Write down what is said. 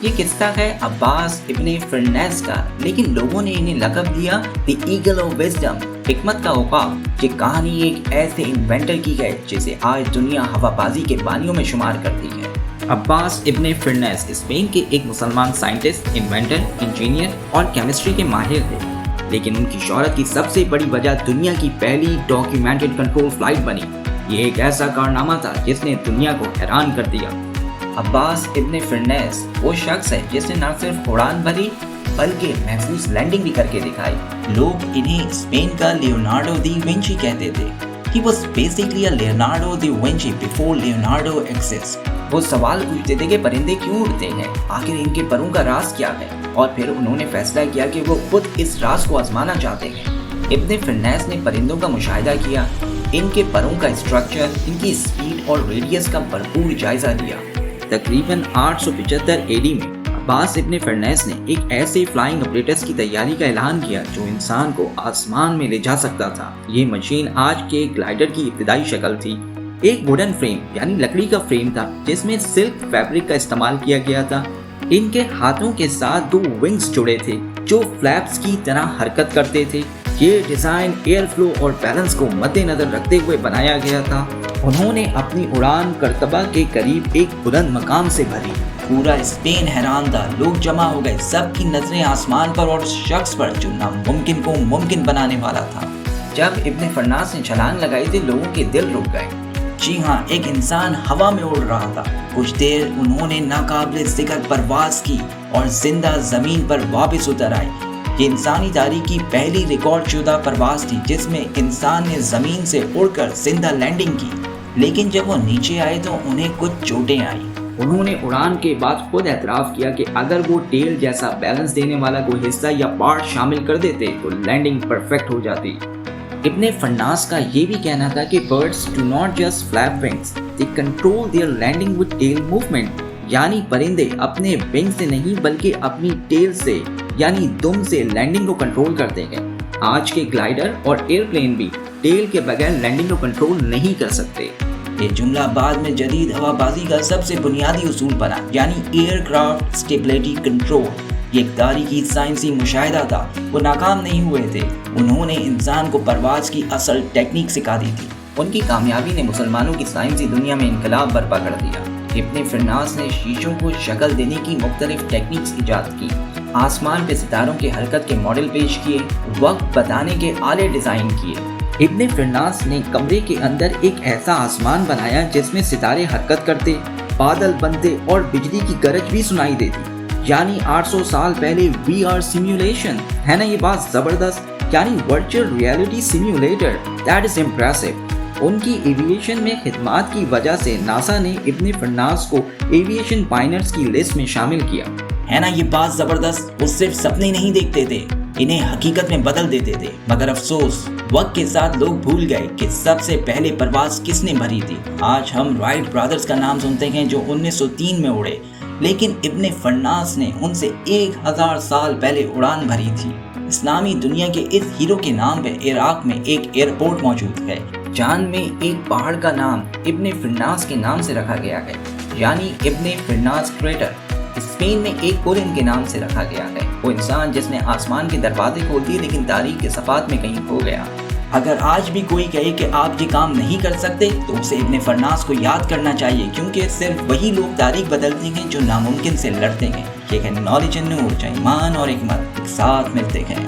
یہ قصہ ہے عباس ابن فرنیس کا، لیکن لوگوں نے انہیں لقب دیا دی ایگل آف وزڈم، حکمت کا عقاب۔ یہ کہانی ایک ایسے انوینٹر کی ہے جسے آج دنیا ہوا بازی کے بانیوں میں شمار کرتی ہے۔ عباس ابن فرنیس اسپین کے ایک مسلمان سائنٹسٹ، انوینٹر، انجینئر اور کیمسٹری کے ماہر تھے، لیکن ان کی شہرت کی سب سے بڑی وجہ دنیا کی پہلی ڈاکیومنٹڈ کنٹرول فلائٹ بنی۔ یہ ایک ایسا کارنامہ تھا جس نے دنیا کو حیران کر دیا۔ عباس ابن فرنیس وہ شخص ہے جس نے نہ صرف اڑان بھری بلکہ محفوظ لینڈنگ بھی کر کے دکھائی۔ لوگ انہیں اسپین کا لیونارڈو دی وینچی کہتے تھے۔ He was basically a Leonardo da Vinci before Leonardo exists۔ وہ سوال پوچھتے تھے کہ پرندے کیوں اڑتے ہیں، آخر ان کے پروں کا راز کیا ہے، اور پھر انہوں نے فیصلہ کیا کہ وہ خود اس راز کو آزمانا چاہتے ہیں۔ ابن فرنیس نے پرندوں کا مشاہدہ کیا، ان کے پروں کا اسٹرکچر، ان کی اسپیڈ اور ریڈیس کا بھرپور جائزہ لیا۔ تقریباً 875 AD میں عباس ابن فرنیس نے ایک ایسے فلائنگ اپریٹس کی تیاری کا اعلان کیا جو انسان کو آسمان میں لے جا سکتا تھا۔ یہ مشین آج کے گلائڈر کی ابتدائی شکل تھی۔ ایک ووڈن فریم یعنی لکڑی کا فریم تھا جس میں سلک فیبرک کا استعمال کیا گیا تھا۔ ان کے ہاتھوں کے ساتھ 2 ونگز جڑے تھے جو فلیپس کی طرح حرکت کرتے تھے۔ یہ ڈیزائن ایئر فلو اور بیلنس کو مد نظر رکھتے ہوئے بنایا گیا تھا۔ انہوں نے اپنی اڑان کرتبہ کے قریب ایک بلند مقام سے بھری۔ پورا اسپین حیران تھا، لوگ جمع ہو گئے، سب کی نظریں آسمان پر اور شخص پر جو ناممکن کو ممکن بنانے والا تھا۔ جب ابن فرنیس نے چھلانگ لگائی تو لوگوں کے دل رک گئے۔ جی ہاں، ایک انسان ہوا میں اڑ رہا تھا۔ کچھ دیر انہوں نے ناقابل ذکر پرواز کی اور زندہ زمین پر واپس اتر آئے۔ یہ انسانی تاریخ کی پہلی ریکارڈ شدہ پرواز تھی جس میں انسان نے زمین سے اڑ کر زندہ لینڈنگ کی، لیکن جب وہ نیچے آئے تو انہیں کچھ چوٹیں آئیں۔ انہوں نے اڑان کے بعد خود اعتراف کیا کہ اگر وہ ٹیل جیسا بیلنس دینے والا کوئی حصہ یا پارٹ شامل کر دیتے تو لینڈنگ پرفیکٹ ہو جاتی۔ ابن فرنیس کا یہ بھی کہنا تھا کہ birds do not just flap wings, they control their landing with tail movement، یعنی پرندے اپنے ونگ سے نہیں بلکہ اپنی ٹیل سے یعنی دم سے لینڈنگ کو کنٹرول کرتے ہیں۔ آج کے گلائڈر اور ایئر پلین بھی ٹیل کے بغیر لینڈنگ کو کنٹرول نہیں کر سکتے۔ یہ جملہ بعد میں جدید ہوا بازی کا سب سے بنیادی اصول بنا، یعنی ایئر کرافٹ اسٹیبلٹی کنٹرول۔ یہ ایک تاریخی سائنسی مشاہدہ تھا، وہ ناکام نہیں ہوئے تھے۔ انہوں نے انسان کو پرواز کی اصل ٹیکنیک سکھا دی تھی۔ ان کی کامیابی نے مسلمانوں کی سائنسی دنیا میں انقلاب برپا کر دیا۔ ابن فرنیس نے شیشوں کو شکل دینے کی مختلف ٹیکنیکس ایجاد کی، آسمان پہ ستاروں کے حرکت کے ماڈل پیش کیے، وقت بتانے کے آلے ڈیزائن کیے۔ ابن فرنیس نے کمرے کے اندر ایک ایسا آسمان بنایا جس میں ستارے حرکت کرتے، بادل بنتے اور بجلی کی گرج بھی سنائی دیتی، یعنی 800 سال پہلے VR سیمیولیشن ہے نا۔ یہ بات زبردست، یعنی virtual reality simulator, that is impressive. ان کی ایویشن میں خدمات کی وجہ سے ناسا نے ابن فرنیس کو ایویشن پائنرز کی لسٹ میں شامل کیا، ہے نا۔ یہ بات زبردست، وہ صرف سپنے نہیں دیکھتے تھے، انہیں حقیقت میں بدل دیتے تھے۔ مگر افسوس، وقت کے ساتھ لوگ بھول گئے کہ سب سے پہلے پرواز کس نے بھری تھی۔ آج ہم رائٹ برادرز کا نام سنتے ہیں جو 1903 میں اڑے، لیکن ابن فرنیس نے ان سے 1000 سال پہلے اڑان بھری تھی۔ اسلامی دنیا کے اس ہیرو کے نام پہ عراق میں ایک ایئرپورٹ موجود ہے۔ چاند میں ایک پہاڑ کا نام ابن فرنیس کے نام سے رکھا گیا ہے، یعنی ابن فرنیس کریٹر۔ اسپین میں ایک پل ان کے نام سے رکھا گیا ہے، وہ انسان جس نے آسمان کے دروازے کھول دیے لیکن تاریخ کے صفحات میں کہیں کھو گیا۔ اگر آج بھی کوئی کہے کہ آپ یہ کام نہیں کر سکتے تو اسے ابن فرنیس کو یاد کرنا چاہیے، کیونکہ صرف وہی لوگ تاریخ بدلتے ہیں جو ناممکن سے لڑتے ہیں۔ یہ ہے نالج اینڈ نور، ایمان اور حکمت ایک ساتھ ملتے ہیں۔